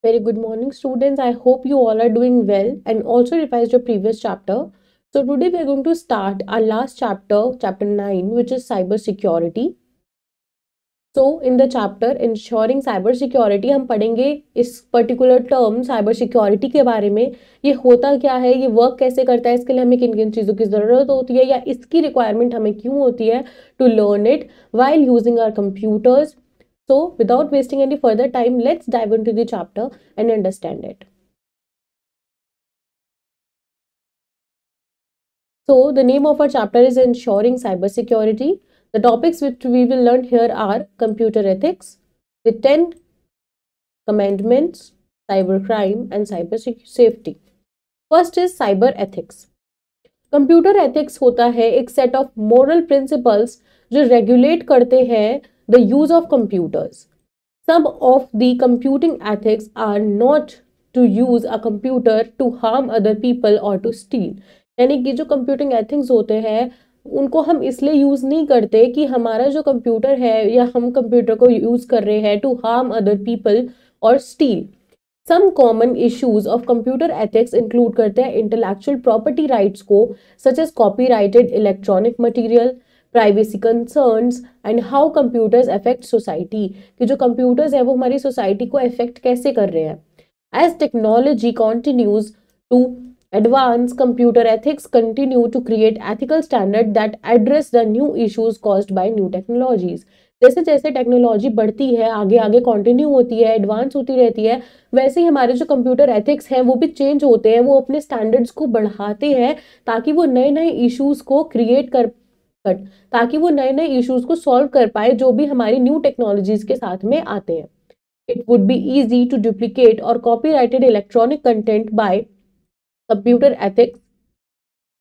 Very good morning, students. I hope you all are doing well and also revised your previous chapter. So, today we are going to start our last chapter, chapter 9, which is cyber security. So, in the chapter ensuring cyber security, हम पढ़ेंगे इस particular term cyber security के बारे में. ये होता क्या है, ये वर्क कैसे करता है, इसके लिए हमें किन किन चीज़ों की ज़रूरत होती है या इसकी रिक्वायरमेंट हमें क्यों होती है to learn it while using our computers. So, without wasting any further time, let's dive into the chapter and understand it. So, the name of our chapter is Ensuring Cybersecurity. The topics which we will learn here are computer ethics, the 10 commandments, cybercrime, and cyber safety. First is cyber ethics. Computer ethics होता है एक set of moral principles जो regulate करते हैं the use of computers. Some of the computing ethics are not to use a computer to harm other people or to steal. यानी कि जो computing ethics होते हैं उनको हम इसलिए यूज नहीं करते कि हमारा जो कंप्यूटर है या हम कंप्यूटर को यूज कर रहे हैं टू हार्म अदर पीपल और steal. Some common issues of computer ethics include करते हैं इंटेलेक्चुअल प्रॉपर्टी राइट्स को, such as copyrighted electronic material, privacy concerns and how computers affect society, कि जो कंप्यूटर्स है वो हमारी सोसाइटी को अफेक्ट कैसे कर रहे हैं. As technology continues to advance, computer ethics continue to create ethical standards that address the new issues caused by new technologies. जैसे जैसे टेक्नोलॉजी बढ़ती है, आगे आगे कंटिन्यू होती है, एडवांस होती रहती है, वैसे ही हमारे जो कंप्यूटर एथिक्स हैं वो भी चेंज होते हैं, वो अपने स्टैंडर्ड्स को बढ़ाते हैं ताकि वो नए नए इश्यूज को क्रिएट कर ताकि वो नए नए इश्यूज को सॉल्व कर पाए जो भी हमारी न्यू टेक्नोलॉजीज के साथ में आते हैं. It would be easy to duplicate और copyrighted electronic content by computer ethics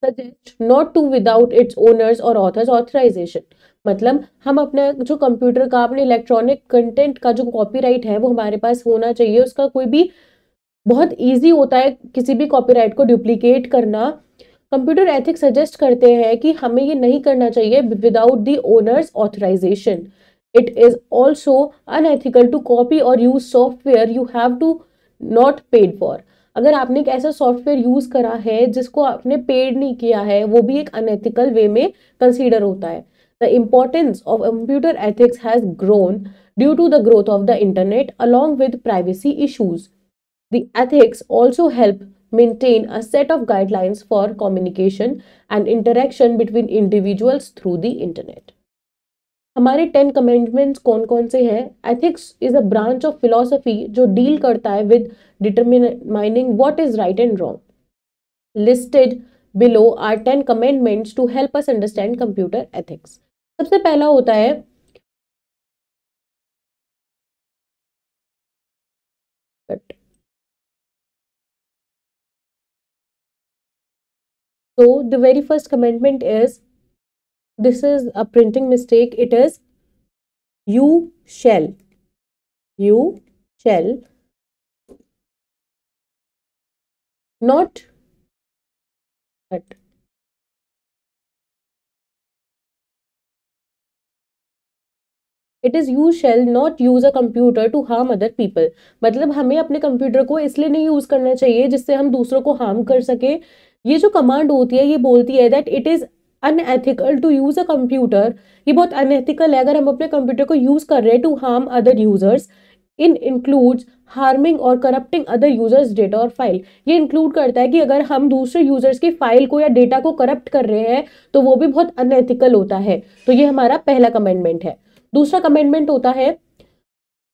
suggest not to without its owners or authors authorization. मतलब हम अपने जो कंप्यूटर का अपने इलेक्ट्रॉनिक कंटेंट का जो कॉपीराइट है वो हमारे पास होना चाहिए. उसका कोई भी बहुत इजी होता है किसी भी कॉपीराइट को डुप्लीकेट करना. कंप्यूटर एथिक्स सजेस्ट करते हैं कि हमें ये नहीं करना चाहिए without the owner's authorization. It is also unethical to copy और use software you have to not paid for. अगर आपने एक ऐसा सॉफ्टवेयर यूज करा है जिसको आपने पेड नहीं किया है, वो भी एक अनएथिकल वे में कंसीडर होता है. The importance of computer ethics has grown due to the growth of the internet along with privacy issues. The ethics also help maintain a set of guidelines for communication and interaction between individuals through the internet. हमारे 10 commandments कौन कौन से हैं? Ethics is a branch of philosophy जो deal करता है with determining what is right and wrong. Listed below are 10 commandments to help us understand computer ethics. सबसे पहला होता है so the very first commandment is, this is a printing mistake, it is you shall not but it is you shall not use a computer to harm other people. मतलब हमें अपने computer को इसलिए नहीं यूज करना चाहिए जिससे हम दूसरों को हार्म कर सके. ये जो कमांड होती है ये बोलती है that it is unethical to use a computer. ये बहुत अनएथिकल है अगर हम अपने कंप्यूटर को यूज कर रहे हैं to harm other users. In includes harming और करप्टिंग अदर यूजर्स डेटा और फाइल. ये इंक्लूड करता है कि अगर हम दूसरे यूजर्स की फाइल को या डेटा को करप्ट कर रहे हैं तो वो भी बहुत अनएथिकल होता है. तो ये हमारा पहला कमेंडमेंट है. दूसरा कमेंडमेंट होता है,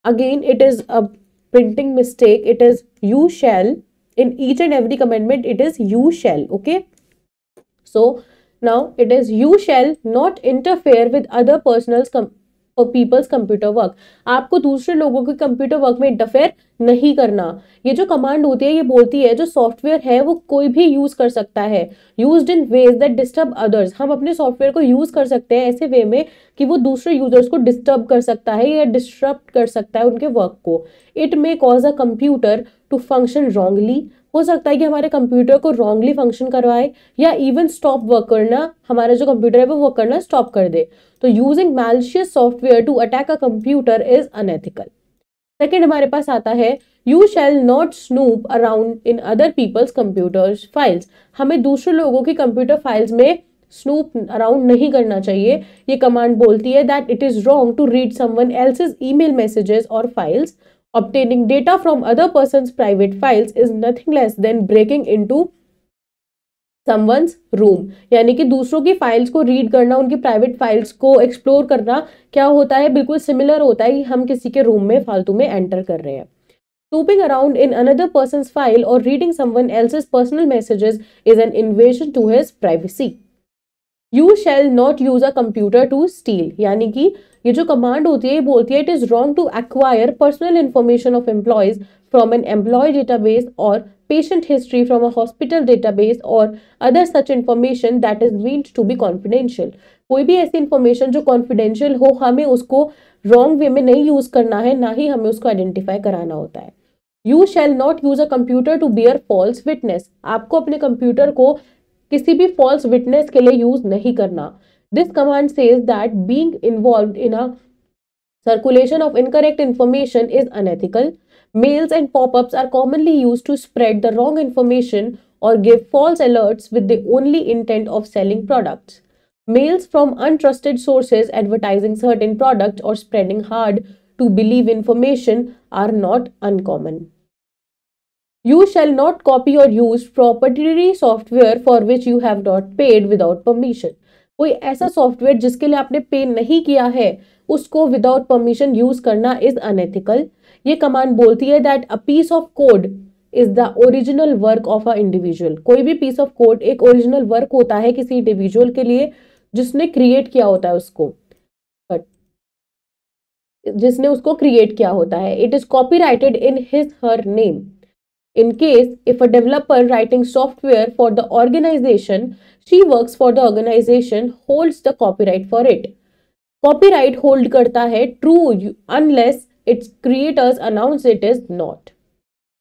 again it is a printing mistake, it is you shall. In each and every commandment it is you shall. Okay, so now it is you shall not interfere with other personal peoples computer work. आपको दूसरे लोगों के computer work में interfere नहीं करना. ये जो command होती है ये बोलती है जो सॉफ्टवेयर है वो कोई भी यूज कर सकता है, used in ways that disturb others. हम अपने सॉफ्टवेयर को यूज कर सकते हैं ऐसे वे में कि वो दूसरे यूजर्स को डिस्टर्ब कर सकता है या डिस्टर्ब कर सकता है उनके वर्क को. It may cause a computer to function wrongly. हो सकता है कि हमारे कंप्यूटर को रॉन्गली फंक्शन करवाए या इवन स्टॉप वर्क करना, हमारा जो कंप्यूटर है वो वर्क करना स्टॉप कर दे. तो using malicious software to attack a computer is unethical. Second हमारे पास आता है you shall not snoop around in other people's computers files. हमें दूसरे लोगों की कंप्यूटर फाइल्स में स्नूप अराउंड नहीं करना चाहिए। ये कमांड बोलती है that it is wrong to read someone else's email messages और files. Obtaining data from other person's private files is nothing less than breaking into someone's room। यानी कि दूसरों की फाइल्स को रीड करना, उनकी प्राइवेट फाइल्स को एक्सप्लोर करना क्या होता है, बिल्कुल सिमिलर होता है कि हम किसी के रूम में फालतू में एंटर कर रहे हैं। Snooping around in another person's file or reading someone else's personal messages is an invasion to his privacy। You shall not use a computer to steal। यानी कि ये जो कमांड होती है ये बोलती है it is wrong to acquire personal information of employees from an employee database और patient history from a hospital database or other such information that is meant to be confidential। कोई भी ऐसी इंफॉर्मेशन जो कॉन्फिडेंशियल हो हमें उसको wrong way में नहीं यूज करना है, ना ही हमें उसको आइडेंटिफाई कराना होता है। You shall not use a computer to bear false witness. आपको अपने कंप्यूटर को किसी भी फॉल्स विटनेस के लिए यूज नहीं करना। This command says that being involved in a circulation of incorrect information is unethical। Mails and pop-ups are commonly used to spread the wrong information or give false alerts with the only intent of selling products। Mails from untrusted sources advertising certain products or spreading hard to believe information are not uncommon। You shall not copy or use proprietary software for which you have not paid without permission। कोई ऐसा software जिसके लिए आपने पे नहीं किया है उसको विदाउट परमिशन यूज करना इज अनएथिकल। ये कमांड बोलती है that a piece of code is the original work of a individual. कोई भी पीस ऑफ कोड एक ओरिजिनल वर्क होता है किसी इंडिविजुअल के लिए जिसने क्रिएट किया होता है उसको, जिसने उसको क्रिएट किया होता है। It is copyrighted in his her name. In case if a developer writing software for the organization she works for, the organization holds the copyright for it। Copyright hold करता है true unless its creators announce it is not।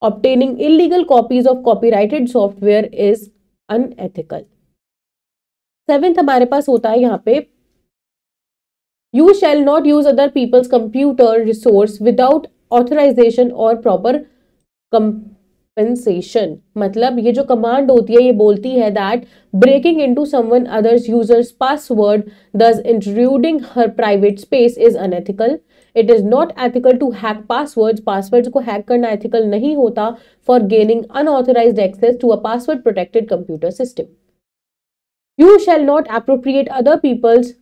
Obtaining illegal copies of copyrighted software is unethical। Seventh हमारे पास होता है यहाँ पे You shall not use other people's computer resource without authorization or proper compensation। मतलब ये जो कमांड होती है ये बोलती है that breaking into someone others users password thus intruding her private space is unethical। It is not ethical to hack passwords। Passwords को hack करना एथिकल नहीं होता for gaining unauthorized access to a password protected computer system। You shall not appropriate other people's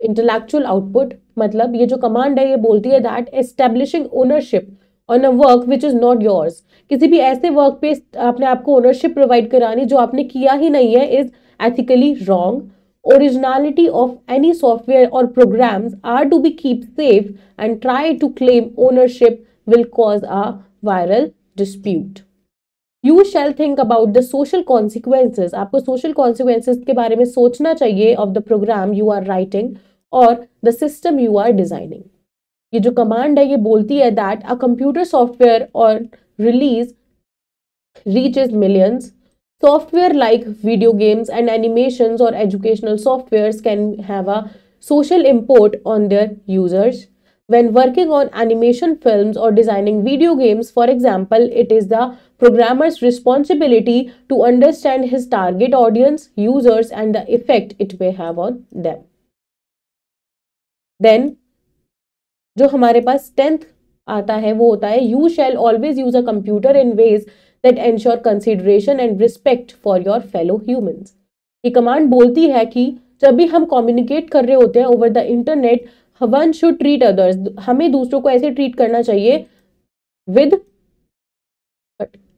intellectual output। मतलब ये जो command है ये बोलती है that establishing ownership on a work which is not yours. किसी भी ऐसे वर्क पे आपने आपको ओनरशिप प्रोवाइड करानी जो आपने किया ही नहीं है is ethically wrong. Originality of any software और programs are to be keep safe and try to claim ownership will cause a viral dispute. You shall think about the social consequences. आपको social consequences के बारे में सोचना चाहिए of the program you are writing और the system you are designing. ये जो command है ये बोलती है दैट अ कंप्यूटर सॉफ्टवेयर और release reaches millions। Software like video games and animations or educational softwares can have a social import on their users। When working on animation films or designing video games, for example, it is the programmer's responsibility to understand his target audience, users, and the effect it may have on them। Then जो हमारे पास 10th आता है वो होता है you shell always use a computer in ways that ensure consideration and respect for your fellow humans. ये command बोलती है कि जब भी हम कम्युनिकेट कर रहे होते हैं over the internet one should treat others. हमें दूसरों को ऐसे ट्रीट करना चाहिए with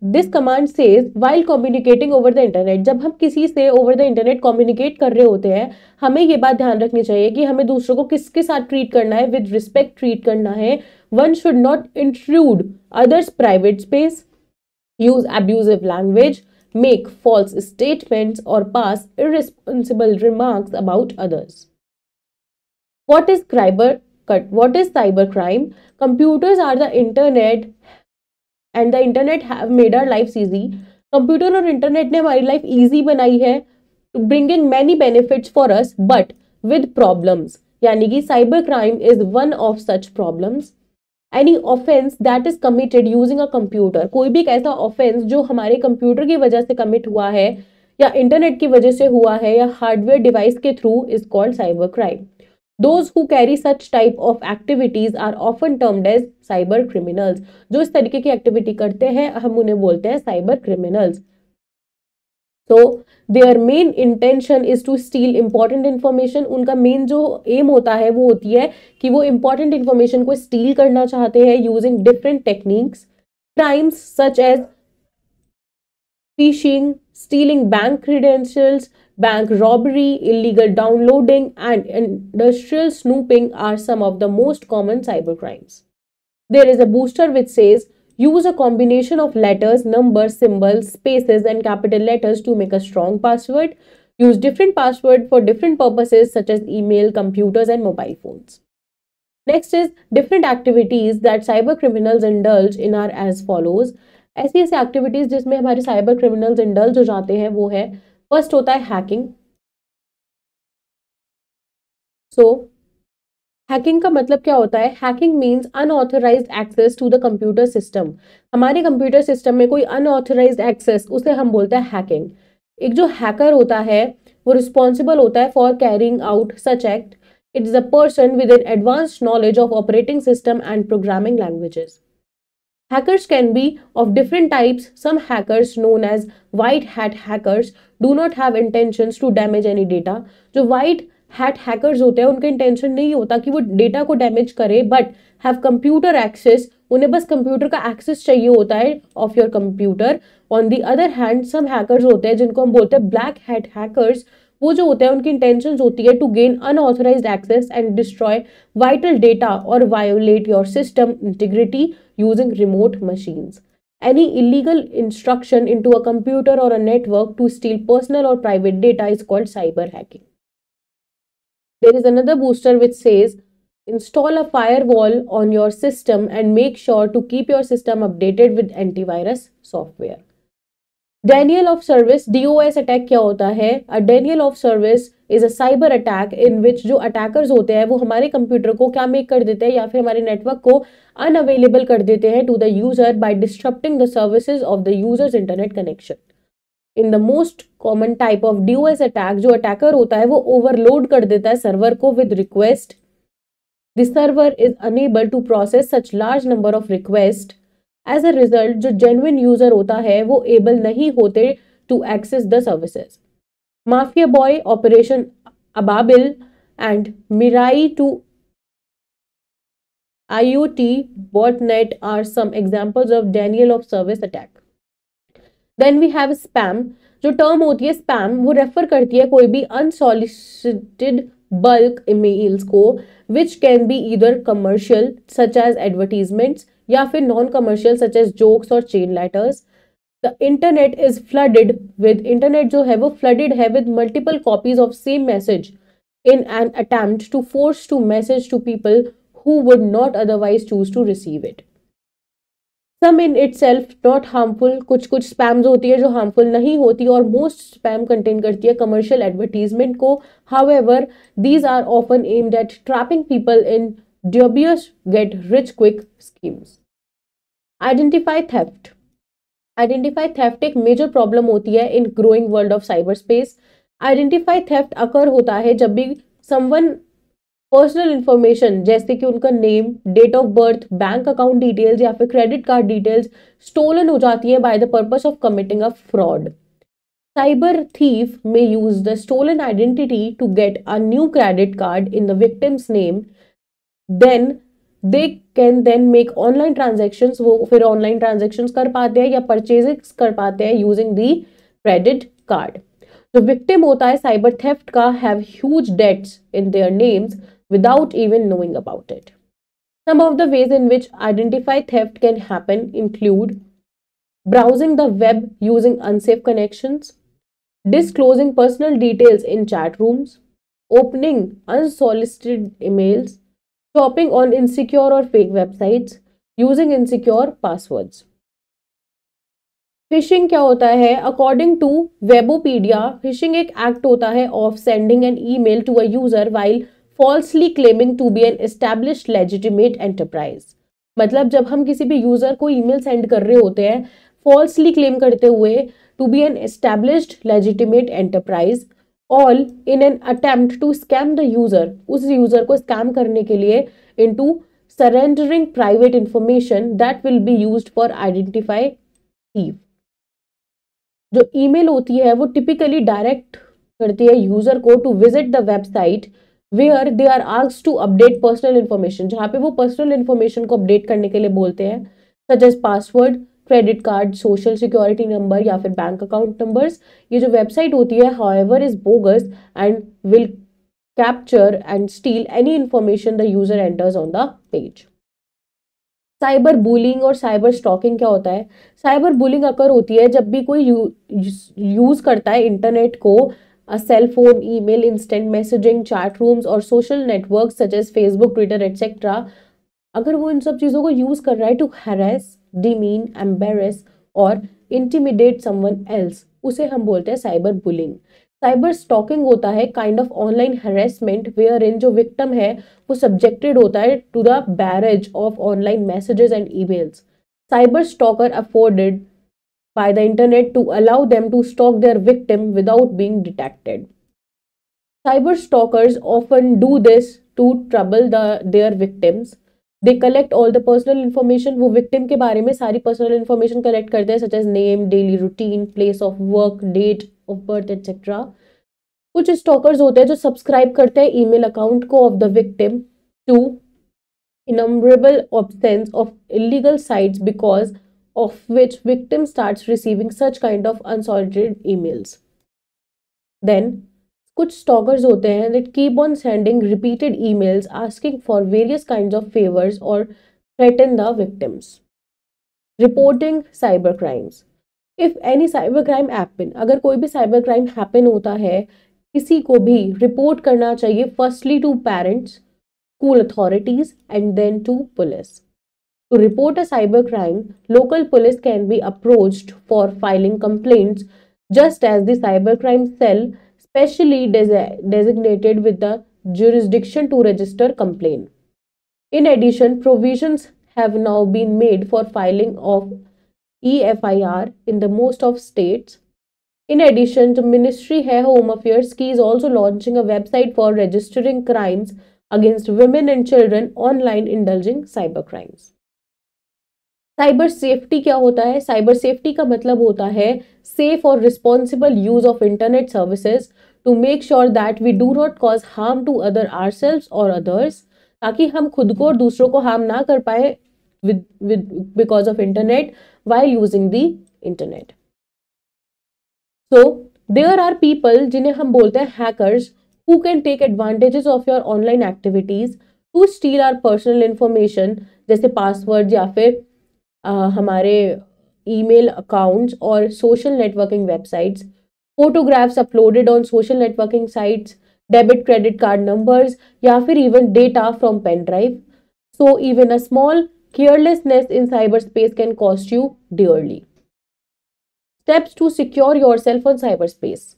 this command says while communicating over the internet. जब हम किसी से ओवर द इंटरनेट कम्युनिकेट कर रहे होते हैं हमें ये बात ध्यान रखनी चाहिए कि हमें दूसरों को किसके साथ ट्रीट करना है, विद रिस्पेक्ट ट्रीट करना है। One should not intrude others private space, use abusive language, make false statements और pass irresponsible remarks about others. What is cyber crime? Computers are the internet and the internet have made our lives easy। Computer और internet ने हमारी life easy बनाई है, bringing many benefits for us but with problems। यानी कि cyber crime is one of such problems. Any offence that is committed using a computer, कोई भी एक ऐसा ऑफेंस जो हमारे कंप्यूटर की वजह से कमिट हुआ है या इंटरनेट की वजह से हुआ है या हार्डवेयर डिवाइस के through, is called cyber crime. Those who carry such type of activities are often termed as cyber criminals. जो इस तरीके की एक्टिविटी करते हैं हम उन्हें बोलते हैं cyber criminals. So their main intention is to steal important information. उनका मेन जो एम होता है वो होती है कि वो important information को steal करना चाहते हैं using different techniques. Crimes such as phishing, stealing bank credentials, bank robbery, illegal downloading, and industrial snooping are some of the most common cybercrimes. There is a booster which says use a combination of letters, numbers, symbols, spaces, and capital letters to make a strong password. Use different password for different purposes such as email, computers, and mobile phones. Next is different activities that cyber criminals indulge in are as follows. ऐसी ऐसी activities जिसमें हमारे cyber criminals indulge हो जाते हैं वो है, first होता है हैकिंग. सो हैकिंग का मतलब क्या होता है? Hacking means unauthorised access to the computer system. हमारे कंप्यूटर सिस्टम में कोई अनऑथराइज्ड एक्सेस, उसे हम बोलते हैं हैकिंग. एक जो हैकर होता है वो रिस्पॉन्सिबल होता है for carrying out such act. It is a person with N advanced knowledge of operating system and programming languages. Hackers can be of different types. Some hackers, known as white hat hackers, do not have intentions to damage any data. जो white hat hackers होते हैं उनका intention नहीं होता कि वो data को damage करे, बट हैव कंप्यूटर एक्सेस, उन्हें बस कंप्यूटर का एक्सेस चाहिए होता है of your computer. On the other hand some hackers होते हैं जिनको हम बोलते हैं ब्लैक हैट हैकर्स. वो जो होते हैं उनकी इंटेंशंस होती है to gain unauthorized access and destroy vital data और violate your system integrity using remote machines. Any illegal instruction into a computer or a network to steal personal or private data is called cyber hacking. There is another booster which says install a firewall on your system and make sure to keep your system updated with antivirus software. Denial of service, DOS attack क्या होता है? A denial of service is a cyber attack in which जो attackers होते हैं वो हमारे computer को क्या मेक कर देते हैं या फिर हमारे नेटवर्क को अनअवेलेबल कर देते हैं to the user by disturbing the services of the users internet connection. In the most common type of DOS attack, जो अटैकर होता है वो ओवरलोड कर देता है सर्वर को with request. The server is unable to process such large number of request. As a result जो genuine user होता है वो एबल नहीं होते to access the services. Mafia boy, operation Ababil and Mirae to IoT botnet are some examples of denial of service attack. Then we have spam. जो term होती है spam वो रेफर करती है कोई भी unsolicited bulk emails को which can be either commercial such as advertisements या फिर non-commercial such as jokes और chain letters. The internet is flooded with, internet जो है वो flooded है with multiple copies of same message in an attempt to force to message to people who would not otherwise choose to receive it. Some in itself not harmful, कुछ spams होती है जो harmful नहीं होती और most spam contain करती है commercial advertisement को. However, these are often aimed at trapping people in dubious get rich quick schemes. Identify theft. Identify theft एक major problem होती है in growing world of cyberspace. Identify theft occur होता है जब भी someone पर्सनल इंफॉर्मेशन जैसे कि उनका name, date of birth, bank account details या फिर क्रेडिट कार्ड डिटेल्स स्टोलन हो जाती है by the purpose of committing a fraud. Cyber thief may use the stolen identity to get a new credit card in the victim's name. Then they can then make online transactions. वो फिर online transactions कर पाते हैं या purchases कर पाते हैं using the credit card. जो विक्टिम होता है साइबर थेफ्ट का have huge debts in their names without even knowing about it. Some of the ways in which identify theft can happen include browsing the web using unsafe connections, disclosing personal details in chat rooms, opening unsolicited emails, shopping on insecure or fake websites, using insecure passwords. Phishing क्या होता है? According to Webopedia, phishing एक act होता है of sending an email to a user while falsely claiming to be an established legitimate enterprise. मतलब जब हम किसी भी यूजर को ईमेल सेंड कर रहे होते हैं फॉल्सली क्लेम करते हुए to be an established legitimate enterprise, all in an attempt to scam the user, उस यूजर को स्कैम करने के लिए into surrendering private information that will be used for identify thief. जो ईमेल होती है वो टिपिकली डायरेक्ट करती है यूजर को to visit the website where they are asked to update personal information, जहां पे वो पर्सनल इन्फॉर्मेशन को अपडेट करने के लिए बोलते हैं, such as password, credit card, social security number या फिर बैंक अकाउंट नंबर्स। ये जो वेबसाइट होती है however is bogus and will capture and steel any information the user enters on the page. Cyber bullying और साइबर स्टॉकिंग क्या होता है? साइबर बुलिंग अकर होती है जब भी कोई यूज करता है इंटरनेट को, cell phone, email, instant messaging, chat rooms और social network such as Facebook, Twitter etcetera. अगर वो इन सब चीजों को यूज कर रहा है टू हैरेस, डिमीन, एम्बेरस और इंटिमिडेट समवन एल्स, उसे हम बोलते हैं साइबर बुलिंग। साइबर स्टॉकिंग होता है kind of online harassment where in जो विक्टिम है वो सब्जेक्टेड होता है to the barrage of online messages and emails. Cyber stalker afforded by the internet to allow them to stalk their victim without being detected. Cyber stalkers often do this to trouble their victims. They collect all the personal information. वो victim के बारे में सारी personal information collect करते हैं such as name, daily routine, place of work, date of birth, etc. कुछ stalkers होते हैं जो subscribe करते हैं email account को of the victim to innumerable absence of illegal sites because of which victim starts receiving such kind of unsolicited emails. Then कुछ stalkers होते हैं that keep on sending repeated emails asking for various kinds of favors or threaten the victims. Reporting cyber crimes. If any cyber crime happen, अगर कोई भी cyber crime happen होता है किसी को भी report करना चाहिए firstly to parents, school authorities and then to police. To report a cybercrime, local police can be approached for filing complaints, just as the cybercrime cell specially designated with the jurisdiction to register complaint. In addition, provisions have now been made for filing of EFIR in the most of states. In addition, the Ministry of Home Affairs is also launching a website for registering crimes against women and children online indulging cybercrimes. Cyber safety क्या होता है? Cyber safety का मतलब होता है safe और responsible use of internet services to make sure that we do not cause harm to other ourselves और others, ताकि हम खुद को और दूसरों को हार्म ना कर पाए because of internet while using the internet. So there are people जिन्हें हम बोलते हैं hackers who can take advantages of your online activities to steal our personal information, जैसे पासवर्ड या फिर हमारे ईमेल अकाउंट्स और social networking websites, photographs uploaded on social networking sites, debit credit card numbers या फिर even data from pen drive. So even a small carelessness in cyber space can cost you dearly. Steps to secure yourself on cyber space.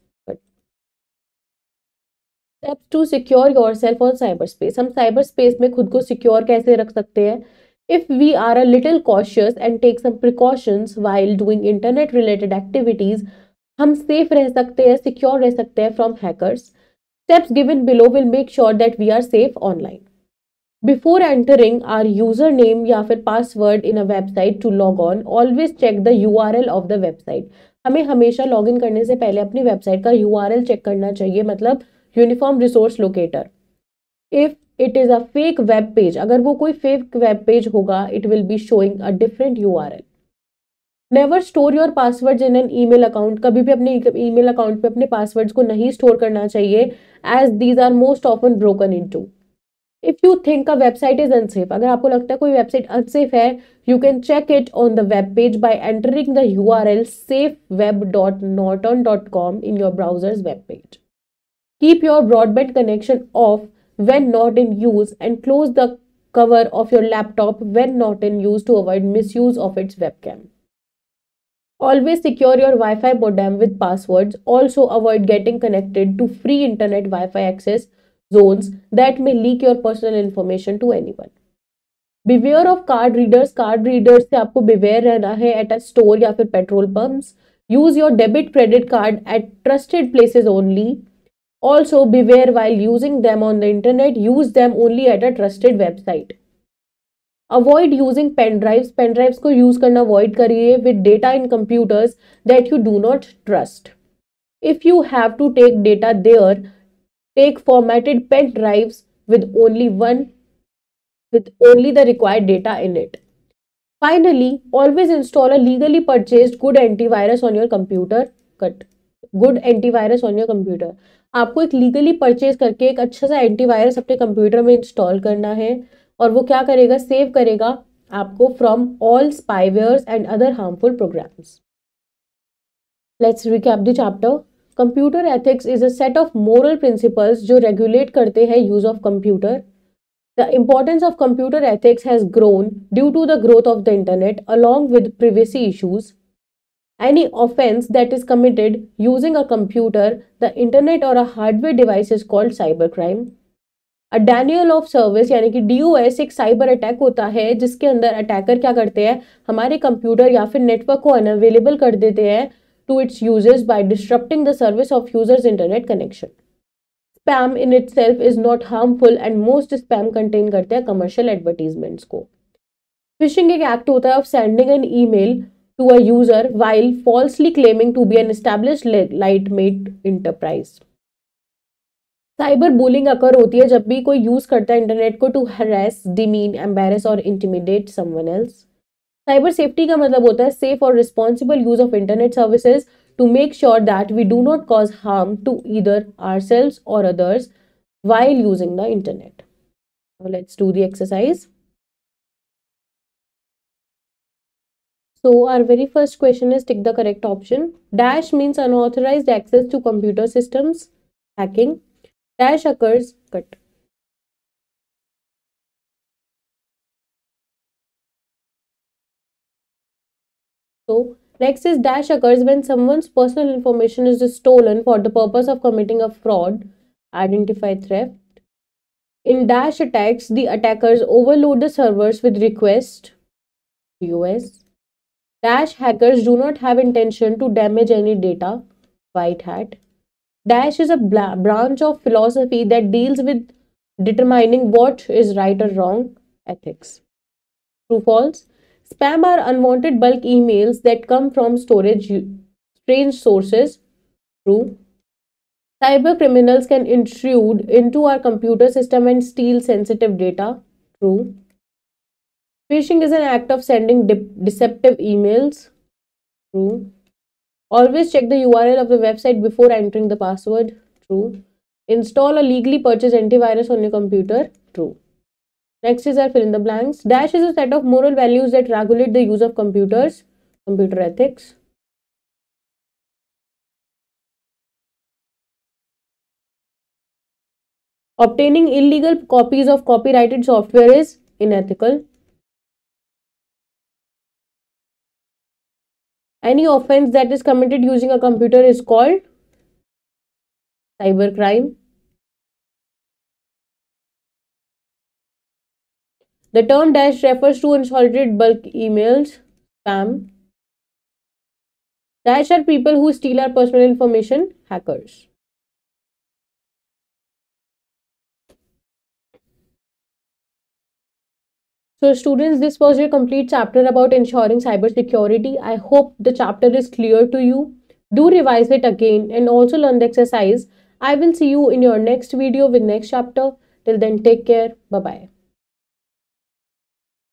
Steps to secure yourself on cyber space. हम cyber space में खुद को secure कैसे रख सकते हैं? If we are a little cautious and take some precautions while doing internet related activities, हम safe रह सकते हैं, secure रह सकते हैं from hackers. Steps given below will make sure that we are safe online. Before entering our username या फिर password in a website to log on, always check the URL of the website. हमें हमेशा login करने से पहले अपनी website का URL check करना चाहिए, मतलब uniform resource locator. If it is a fake web page, अगर वो कोई fake web page होगा, it will be showing a different URL. Never store your passwords in an email account. कभी भी अपने email account पे अपने passwords को नहीं store करना चाहिए, as these are most often broken into. If you think a website is unsafe, अगर आपको लगता है कोई website unsafe है, you can check it on the web page by entering the URL safeweb.norton.com in your browser's web page. Keep your broadband connection off when not in use and close the cover of your laptop when not in use to avoid misuse of its webcam. Always secure your Wi-Fi modem with passwords. Also avoid getting connected to free internet Wi-Fi access zones that may leak your personal information to anyone. Beware of card readers, card readers से आपको beware रहना है at a store या फिर petrol pumps. Use your debit credit card at trusted places only. Also beware while using them on the internet, use them only at a trusted website. Avoid using pen drives, pen drives को use करना avoid करिए with data in computers that you do not trust. If you have to take data there, take formatted pen drives with only the required data in it. Finally, always install a legally purchased good antivirus on your computer. Good antivirus on your computer. आपको एक legally purchase करके एक अच्छा सा antivirus अपने computer में install करना है और वो क्या करेगा, सेव करेगा आपको from all spywares and other harmful programs. Let's recap the chapter. Computer ethics is a set of moral principles जो रेगुलेट करते हैं use of computer. The importance of computer ethics has grown due to the growth of the internet along with privacy issues. Any offense that is committed using a computer, the internet or a hardware device is called cybercrime. A denial of service यानी कि DOS एक cyber attack होता है जिसके अंदर attacker क्या करते हैं, हमारे कंप्यूटर या फिर नेटवर्क को अनअवेलेबल कर देते हैं to its users by disrupting the service of users internet connection. Spam in itself is not harmful and most spam contain करते हैं commercial advertisements को. Phishing एक एक्ट होता है of sending an email to a user while falsely claiming to be an established legitimate enterprise. Cyber bullying occur होती है जब भी कोई यूज करता है इंटरनेट को टू हरास, डिमीन, एम्बैरस और intimidate someone else. Cyber safety का मतलब होता है सेफ और responsible use of internet services to make sure that we do not cause harm to either ourselves और others while using the internet. Now let's do the exercise. So our very first question is tick the correct option. Dash means unauthorized access to computer systems. Hacking. Dash occurs. Cut. So next is dash occurs when someone's personal information is stolen for the purpose of committing a fraud. Identify theft. In dash attacks, the attackers overload the servers with request. DOS. Dash hackers do not have intention to damage any data. White hat. Dash is a branch of philosophy that deals with determining what is right or wrong. Ethics. True false. Spam are unwanted bulk emails that come from strange sources. True. Cyber criminals can intrude into our computer system and steal sensitive data. True. Phishing is an act of sending deceptive emails. True. Always check the URL of the website before entering the password. True. Install a legally purchased antivirus on your computer. True. Next is our fill in the blanks. Dash is a set of moral values that regulate the use of computers. Computer ethics. Obtaining illegal copies of copyrighted software is unethical. Any offense that is committed using a computer is called cybercrime. The term dash refers to unsolicited bulk emails, spam. Dash are people who steal our personal information, hackers. So students, this was your complete chapter about ensuring cybersecurity. I hope the chapter is clear to you. Do revise it again and also learn the exercise. I will see you in your next video with next chapter. Till then, take care. Bye-bye.